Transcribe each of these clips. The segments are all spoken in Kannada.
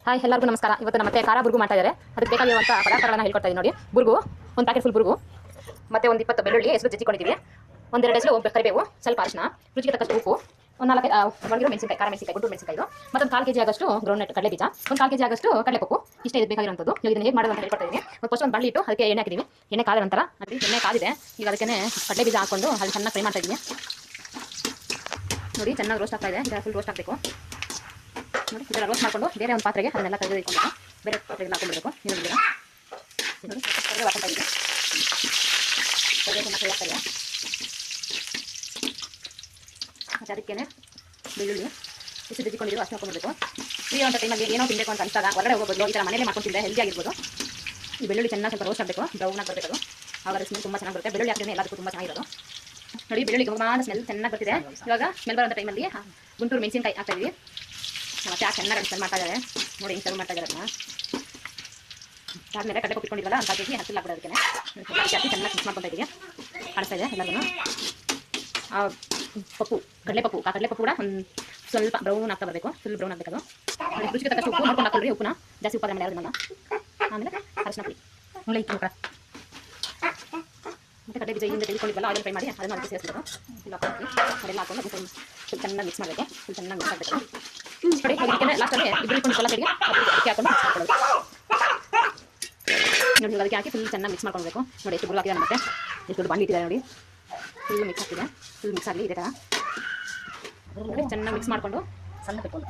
ಹಾಯ್ ಎಲ್ಲರಿಗೂ ನಮಸ್ಕಾರ. ಇವತ್ತು ನಮ್ಮ ಮತ್ತೆ ಖಾರ ಬುರ್ಗು ಮಾಡ್ತಾ ಇದ್ದಾರೆ. ಅದಕ್ಕೆ ಬೇಕಾಗಿರುವಂಥ ಪದಾರ್ಥಗಳನ್ನು ಹೇಳ್ಕೊಡ್ತಾ ಇದ್ದೀನಿ ನೋಡಿ. ಬುರ್ಗು ಒಂದು ಪ್ಯಾಕೆಟ್ ಫುಲ್ ಬುರ್ಗು, ಮತ್ತೆ ಒಂದು 20 ಬೆಳ್ಳುಳ್ಳಿ ಹೆಸರು ಜಜ್ಜಿಕೊಂಡಿದ್ದೀವಿ, ಒಂದೆರಡು ಹೆಸರು ಕರಿಬೇವು, ಸ್ವಲ್ಪ ಅರಿಶಿನ, ರುಚಿಗೆ ತಕ್ಕಷ್ಟು ಉಪ್ಪು, ಒಂದು 4 ಒಣಗಿರೋ ಮೆಣಸಿನಕಾಯಿ, ಖಾರ ಮೆಣಸಿನಕಾಯಿ, ಗುಂಟೂರು ಮೆಣಸಿನಕಾಯಿ, ಮತ್ತೊಂದು 1/4 kg ಆಗಷ್ಟು ಗ್ರೌಂಡ್ನಟ್ ಕಡಲೆ ಬೀಜ, ಒಂದು 1/4 kg ಆಗಷ್ಟು ಕಡಲೆಪಪ್ಪು. ಇಷ್ಟೇ ಇದು ಬೇಕಾಗಿರುವಂಥದ್ದು. ಈಗ ಇದನ್ನು ಹೇಗೆ ಮಾಡೋದು ಅಂತ ಹೇಳ್ಕೊಡ್ತಾ ಇದ್ದೀನಿ. ಫಸ್ಟ್ ಒಂದು ಬಾಣಲಿ ಇಟ್ಟು ಅದಕ್ಕೆ ಎಣ್ಣೆ ಹಾಕಿದ್ದೀವಿ. ಎಣ್ಣೆ ಕಾದ ನಂತರ ಅಲ್ಲಿ ಎಣ್ಣೆ ಕಾದಿದೆ. ಈಗ ಅದಕ್ಕೆ ಕಡಲೆ ಬೀಜ ಹಾಕೊಂಡು ಅಲ್ಲಿ ಚೆನ್ನಾಗಿ ಫ್ರೈ ಮಾಡ್ತಾ ಇದ್ದೀನಿ ನೋಡಿ. ಚೆನ್ನಾಗಿ ರೋಸ್ಟ್ ಆಗ್ತಾ ಇದೆ. ಈಗ ಫುಲ್ ರೋಸ್ಟ್ ಆಗಬೇಕು ನೋಡಿ. ಇದರ ರೋಸ್ಟ್ ಮಾಡಿಕೊಂಡು ಬೇರೆ ಒಂದು ಪಾತ್ರೆಗೆ ಅದನ್ನೆಲ್ಲ ತೆಗೆದುಕೊಂಡು ಬೇರೆ ಪಾತ್ರೆಗೆ ಹಾಕೊಂಡ್ಬಿಡಬೇಕು. ನೀವು ನೋಡಿ ಕಡಲೆ ಹಾಕ್ತಾ ಇದ್ದೀನಿ. ಕಡಲೆ ಚೆನ್ನಾಗಿ ಫ್ರೈ ಆಗ್ತಾ ಇದೆ. ಮತ್ತು ಅದಕ್ಕೆ ಬೆಳ್ಳುಳ್ಳಿ ಎಷ್ಟು ಜಜ್ಜಿಕೊಂಡಿದ್ರು ಅಷ್ಟು ಹಾಕೊಂಡ್ಬಿಡಬೇಕು. ಫ್ರೀ ಅಂತ ಟೈಮಲ್ಲಿ ಏನೋ ತಿನ್ನಬೇಕು ಅಂತ ಅನಿಸಿದಾಗ ಹೊರಗಡೆ ಹೋಗೋದು ಈ ಥರ ಮನೇಲಿ ಮಾಡ್ಕೊಂಡು ತಿಂದರೆ ಹೆಲ್ದಿ ಆಗಿರ್ಬೋದು. ಈ ಬೆಳ್ಳುಳ್ಳಿ ಚೆನ್ನಾಗಿ ಸ್ವಲ್ಪ ರೋಸ್ಟ್ ಆಗಬೇಕು, ಬ್ರೌನ್ ಆಗಿ ಬರಬೇಕು. ಆವಾಗ ಸ್ಮೆಲ್ ತುಂಬ ಚೆನ್ನಾಗಿ ಬರುತ್ತೆ. ಬೆಳ್ಳುಳ್ಳಿ ಹಾಕಿದ್ರೆ ಎಲ್ಲದಕ್ಕೂ ತುಂಬ ಚೆನ್ನಾಗಿರೋದು ನೋಡಿ. ಬೆಳ್ಳುಳ್ಳಿ ಘಮಘಮಾದ ಸ್ಮೆಲ್ ಚೆನ್ನಾಗಿ ಬರ್ತಿದೆ. ಇವಾಗ ಸ್ಮೆಲ್ ಬರೋಂಥ ಟೈಮಲ್ಲಿ ಗುಂಟೂರು ಮೆಣಸಿನಕಾಯಿ ಹಾಕ್ತಾ ಇದ್ದೀವಿ. ಮತ್ತೆ ಚೆನ್ನಾಗಿ ಸ್ಮೆಲ್ ಮಾಡ್ತಾ ಇದ್ದಾರೆ ನೋಡಿ. ಹಿಂಗೆ ಸರ್ವ್ ಮಾಡ್ತಾ ಇದ್ದಾರೆ ಅದನ್ನ. ಆದಮೇಲೆ ಕಡಲೆ ಕೊಟ್ಟಿಕೊಂಡಿದ್ವಲ್ಲ ಅಂತ ಹಾಕಿ ಹಸಿರು ಹಾಕ್ಬಿಡೋದು. ಅದಕ್ಕೆ ಹಾಕಿ ಚೆನ್ನಾಗಿ ಮಿಕ್ಸ್ ಮಾಡ್ಕೊತಾ ಇದ್ದೀವಿ. ಕಾಣಿಸ್ತಾ ಇದೆ ಎಲ್ಲರೂ. ಪಪ್ಪು ಕಡಲೆಪಪ್ಪು ಕೂಡ ಒಂದು ಸ್ವಲ್ಪ ಬ್ರೌನ್ ಆಗ್ತಾ ಬರಬೇಕು. ಫುಲ್ ಬ್ರೌನ್ ಆಗಬೇಕು. ಅದು ರುಚಿಗೆ ತಕ್ಕಷ್ಟು ಉಪ್ಪು ನೋಡ್ಕೊಂಡು ಹಾಕೊಳ್ಳಿ. ಉಪ್ಪನ್ನ ಜಾಸ್ತಿ ಉಪ್ಪಾದ ಮೇಲೆ ಯಾರು ಆಮೇಲೆ ಅರಿಶಿನ ಪುಡಿ ಮುಳ್ಳೆ ಇಟ್ಟು ಮತ್ತು ಕಡಲೆ ಬೀಜ ಹಿಂದೆ ತೆಗೆದುಕೊಂಡಿದ್ವಲ್ಲ ಆಯಿಲ್ ಫ್ರೈ ಮಾಡಿ ಅದನ್ನು ಅದಕ್ಕೆ ಸೇರಿಸ್ಬೇಕು. ಇಲ್ಲ ಹಾಕಿ ಅದೆಲ್ಲ ಹಾಕೊಂಡು ಫುಲ್ ಚೆನ್ನಾಗಿ ಮಿಕ್ಸ್ ಮಾಡಬೇಕು. ಫುಲ್ ಚೆನ್ನಾಗಿ ಮಿಕ್ಸ್ ಆಗಬೇಕು. ಕಡೆ ಅದಕ್ಕೆ ಲಾಸ್ಟಲ್ಲಿ ಇಬ್ಬರು ಇಟ್ಕೊಂಡು ಕೊಲ್ಲ ಕಡೆಗೆ ಅದಕ್ಕೆ ಹಾಕೊಂಡು ಮಿಕ್ಸ್ ಮಾಡ್ಕೊಳ್ಳೋದು ನೋಡಿ. ಅದಕ್ಕೆ ಹಾಕಿ ಫುಲ್ ಚೆನ್ನಾಗಿ ಮಿಕ್ಸ್ ಮಾಡ್ಕೊಳ್ಬೇಕು ನೋಡಿ. ಎಷ್ಟು ಬುರ್ಗು ಹಾಕಿದ್ದಾರೆ ಮತ್ತೆ ಎಷ್ಟು ಬಾಂಡಿ ಇಟ್ಟಿದ್ದಾರೆ ನೋಡಿ. ಫುಲ್ ಮಿಕ್ಸ್ ಆಗ್ತಿದೆ. ಫುಲ್ ಮಿಕ್ಸ್ ಆಗಲಿ ಇದೇ ಥರ ಚೆನ್ನಾಗಿ ಮಿಕ್ಸ್ ಮಾಡಿಕೊಂಡು ಸಣ್ಣ ಬಿಟ್ಕೊಂಡು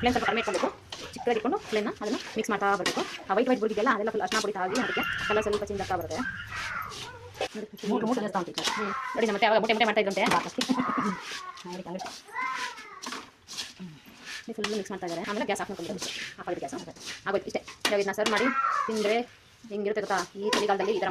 ಫ್ಲೇಮ್ ಸ್ವಲ್ಪ ಕಡಿಮೆ ಇಟ್ಕೊಬೇಕು. ಚಿಕ್ಕದಾಗಿ ಇಟ್ಕೊಂಡು ಫ್ಲೇಮ್ನ ಅದನ್ನು ಮಿಕ್ಸ್ ಮಾಡ್ತಾ ಬರಬೇಕು. ಆ ವೈಟ್ ಬುರ್ಗಿದೆಲ್ಲ ಅದೆಲ್ಲ ಫುಲ್ ಅರ್ಶಿನ ಪುಡಿ ಆಗಿ ಅದಕ್ಕೆ ಕಲರ್ ಸ್ವಲ್ಪ ಚೇಂಜ್ ಆಗ್ತಾ ಬರುತ್ತೆ ನೋಡಿ. ಮತ್ತೆ ಅವಾಗ ಮೊಟ್ಟೆ ಮಾಡ್ತಾ ಇದ್ದಂತೆ ಫುಲ್ ಮಿಕ್ಸ್ ಮಾಡ್ತಾ ಇದ್ದಾರೆ. ಆಮೇಲೆ ಗ್ಯಾಸ್ ಆಫ್ ಮಾಡ್ಕೊಂಡು ಹಾಕೋದು. ಗ್ಯಾಸ್ ಆಗೋಯ್ತು ಇಷ್ಟೇ. ಇವಾಗ ಇದನ್ನ ಸರ್ವ್ ಮಾಡಿ ತಿಂದರೆ ಹೆಂಗಿರುತ್ತೆ ಗೊತ್ತಾ ಈ ಚಳಿಗಾಲದಲ್ಲಿ ಈ ಥರ.